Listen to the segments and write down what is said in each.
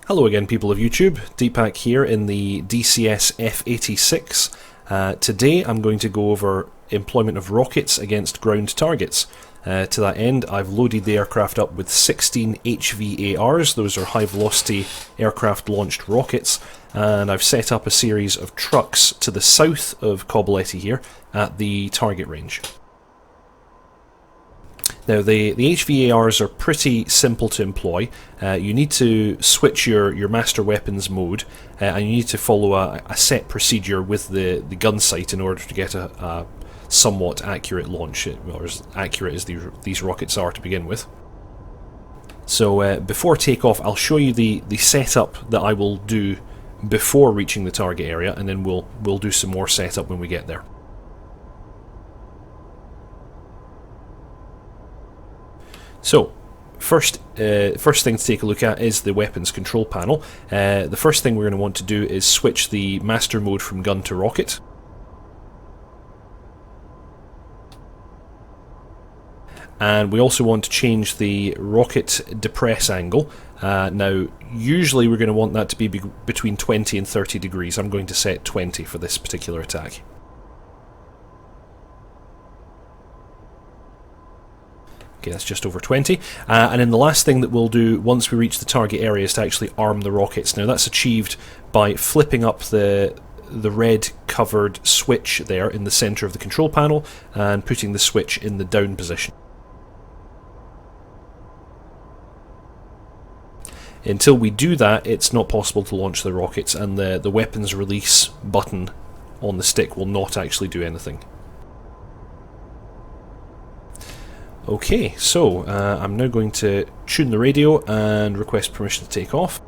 Hello again, people of YouTube. Deepak here in the DCS F86. Today I'm going to go over employment of rockets against ground targets. To that end, I've loaded the aircraft up with 16 HVARs, those are high velocity aircraft launched rockets, and I've set up a series of trucks to the south of Kobuleti here at the target range. Now the HVARs are pretty simple to employ. You need to switch your master weapons mode, and you need to follow a set procedure with the gun sight in order to get a somewhat accurate launch, or as accurate as these rockets are to begin with. So before takeoff, I'll show you the setup that I will do before reaching the target area, and then we'll do some more setup when we get there. So, first thing to take a look at is the weapons control panel. The first thing we're going to want to do is switch the master mode from gun to rocket. And we also want to change the rocket depress angle. Now, usually we're going to want that to be between 20 and 30 degrees. I'm going to set 20 for this particular attack. Okay, that's just over 20. And then the last thing that we'll do once we reach the target area is to actually arm the rockets. Now that's achieved by flipping up the red covered switch there in the centre of the control panel and putting the switch in the down position. Until we do that, it's not possible to launch the rockets, and the weapons release button on the stick will not actually do anything. Okay, so I'm now going to tune the radio and request permission to take off.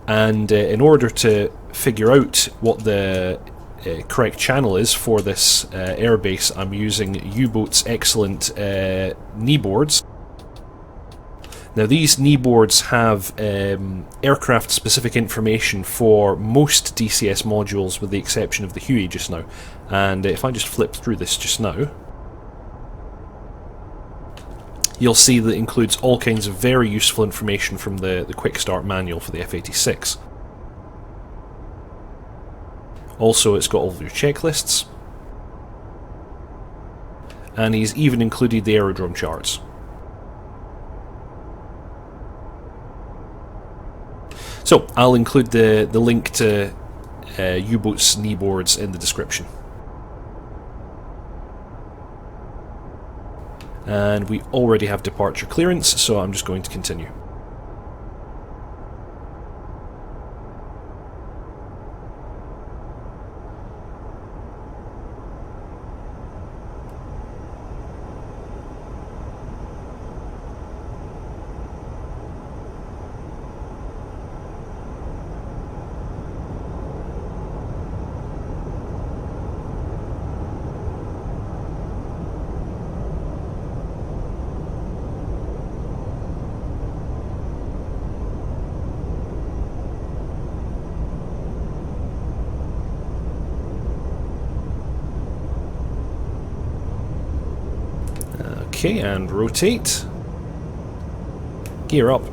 And in order to figure out what the correct channel is for this airbase, I'm using U-Boat's excellent knee boards. Now these knee boards have aircraft specific information for most DCS modules with the exception of the Huey just now. And if I just flip through this just now, you'll see that it includes all kinds of very useful information from the quick start manual for the F86. Also, it's got all of your checklists, and he's even included the aerodrome charts. So I'll include the link to U-Boat's knee boards in the description. And we already have departure clearance, so I'm just going to continue. Okay, and rotate. Gear up.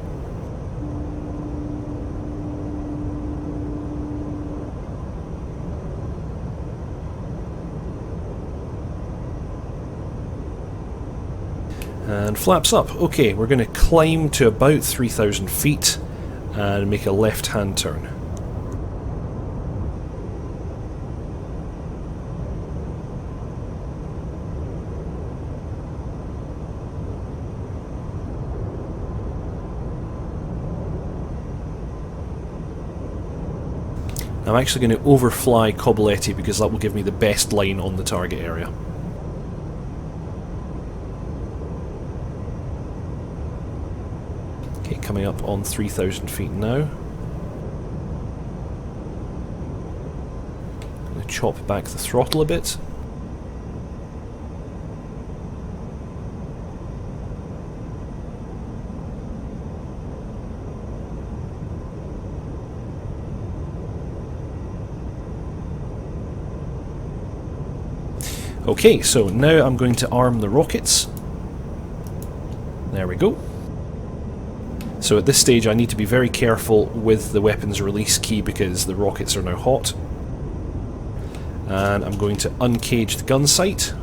And flaps up. Okay, we're going to climb to about 3,000 feet and make a left-hand turn. I'm actually going to overfly Kobuleti because that will give me the best line on the target area. Okay, coming up on 3,000 feet now. I'm going to chop back the throttle a bit. Okay, so now I'm going to arm the rockets. There we go. So at this stage I need to be very careful with the weapons release key because the rockets are now hot. And I'm going to uncage the gun sight.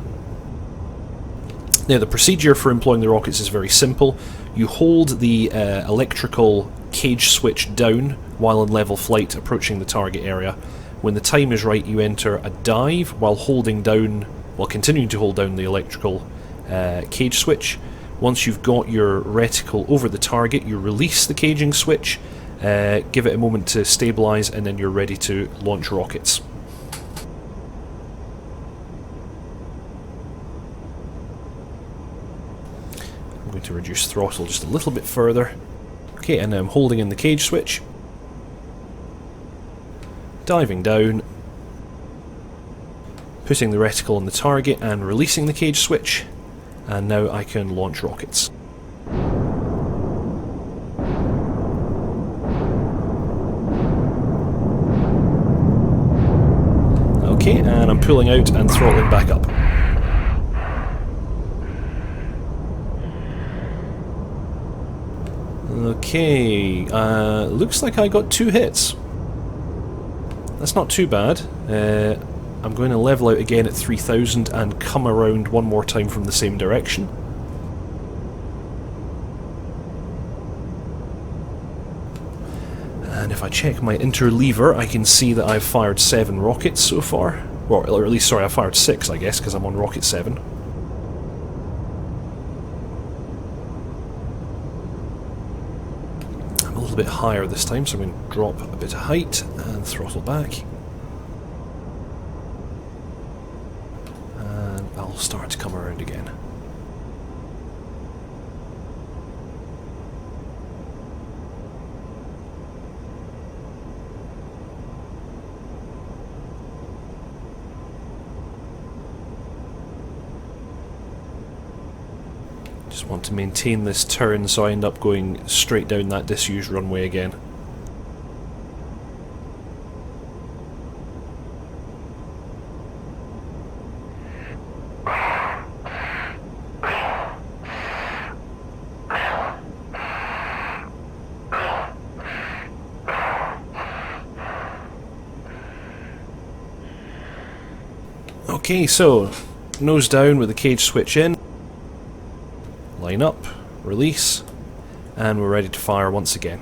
Now the procedure for employing the rockets is very simple. You hold the electrical cage switch down while in level flight approaching the target area. When the time is right you enter a dive while continuing to hold down the electrical cage switch. Once you've got your reticle over the target you release the caging switch, give it a moment to stabilise, and then you're ready to launch rockets. I'm going to reduce throttle just a little bit further. Okay, and now I'm holding in the cage switch, diving down, putting the reticle on the target and releasing the cage switch, and now I can launch rockets. Okay, and I'm pulling out and throttling back up. Okay, looks like I got 2 hits. That's not too bad. I'm going to level out again at 3000 and come around one more time from the same direction. And if I check my interlever, I can see that I've fired 7 rockets so far. Or at least, sorry, I fired 6, I guess, because I'm on rocket 7. I'm a little bit higher this time, so I'm going to drop a bit of height and throttle back. And I'll start to come around again. Just want to maintain this turn so I end up going straight down that disused runway again. Okay, so nose down with the cage switch in. Line up, release, and we're ready to fire once again.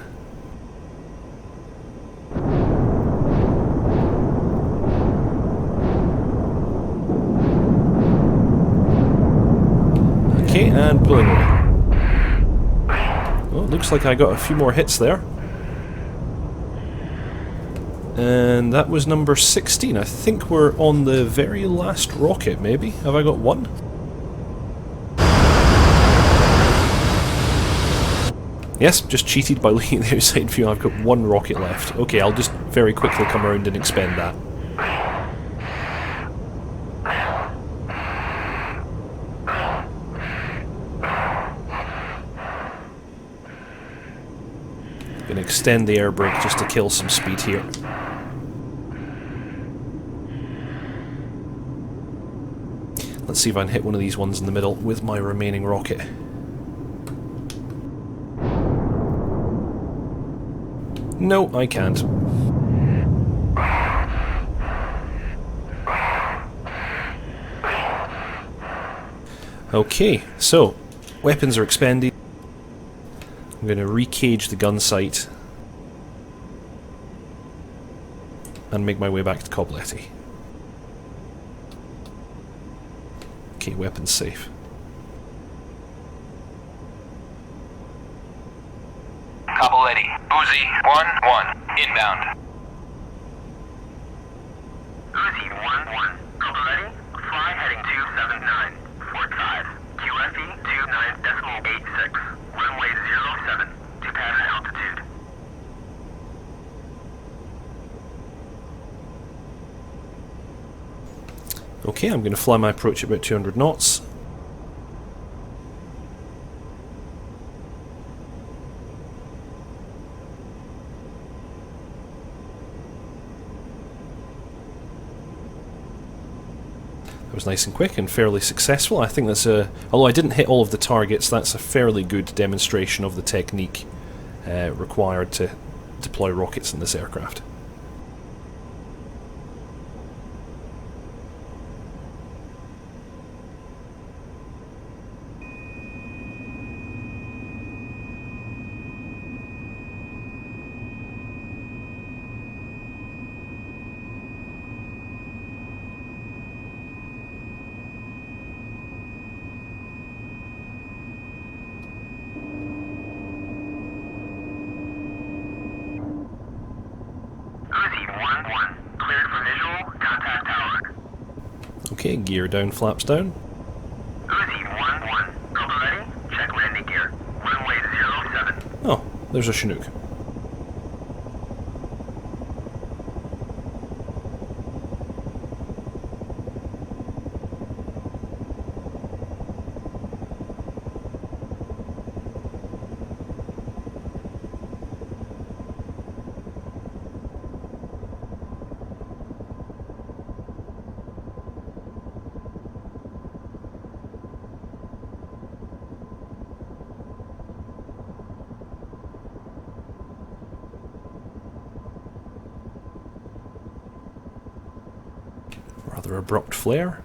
Okay, and pulling away. Well, looks like I got a few more hits there. And that was number 16. I think we're on the very last rocket, maybe? Have I got one? Yes, just cheated by looking at the outside view. I've got one rocket left. Okay, I'll just very quickly come around and expend that. I'm going to extend the air brake just to kill some speed here. Let's see if I can hit one of these ones in the middle with my remaining rocket. No, I can't. Okay, so weapons are expended. I'm going to recage the gun sight and make my way back to Cobletti. Okay, weapons safe. Cobletti, Uzi 1-1, inbound. Uzi 1-1, Cobletti, fly heading 279, Fort 5, QFE 29.86, runway 07, to pattern altitude. Okay, I'm going to fly my approach at about 200 knots. That was nice and quick and fairly successful. I think that's a... although I didn't hit all of the targets, that's a fairly good demonstration of the technique required to deploy rockets in this aircraft. Okay, gear down, flaps down. Uzi 1-1. Cover ready. Check landing gear. Runway 07. Oh, there's a Chinook. Rather abrupt flare.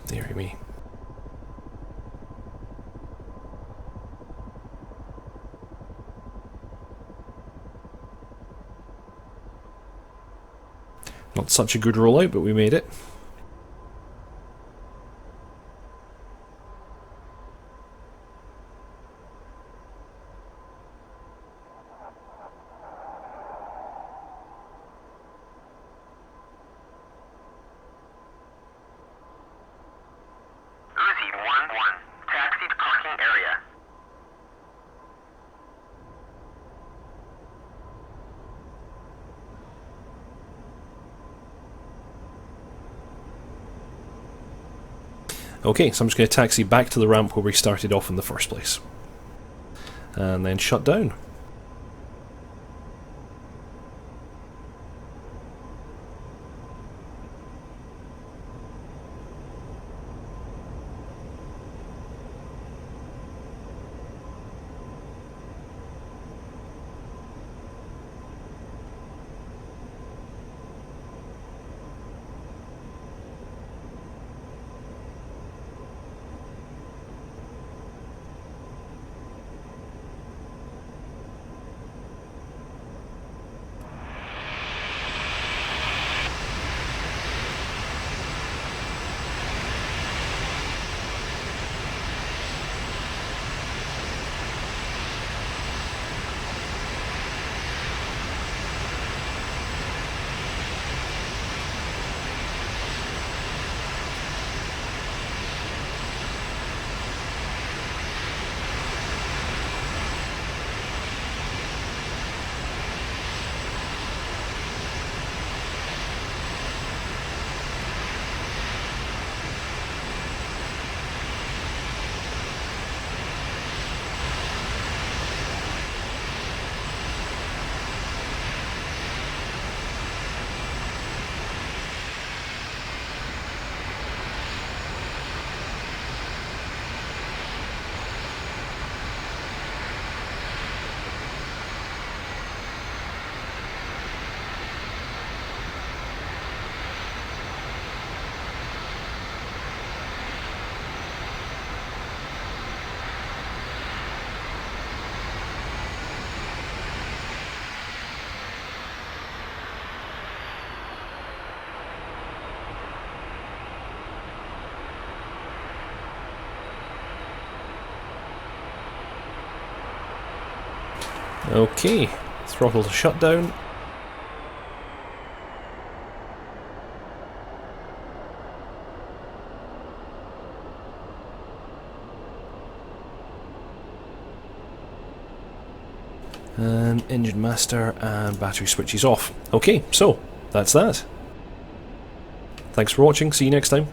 Deary me. Not such a good rollout, but we made it. Uzi 1-1. Taxi to parking area. Okay, so I'm just going to taxi back to the ramp where we started off in the first place. And then shut down. Okay, throttle to shutdown. And engine master and battery switches off. Okay, so that's that. Thanks for watching, see you next time.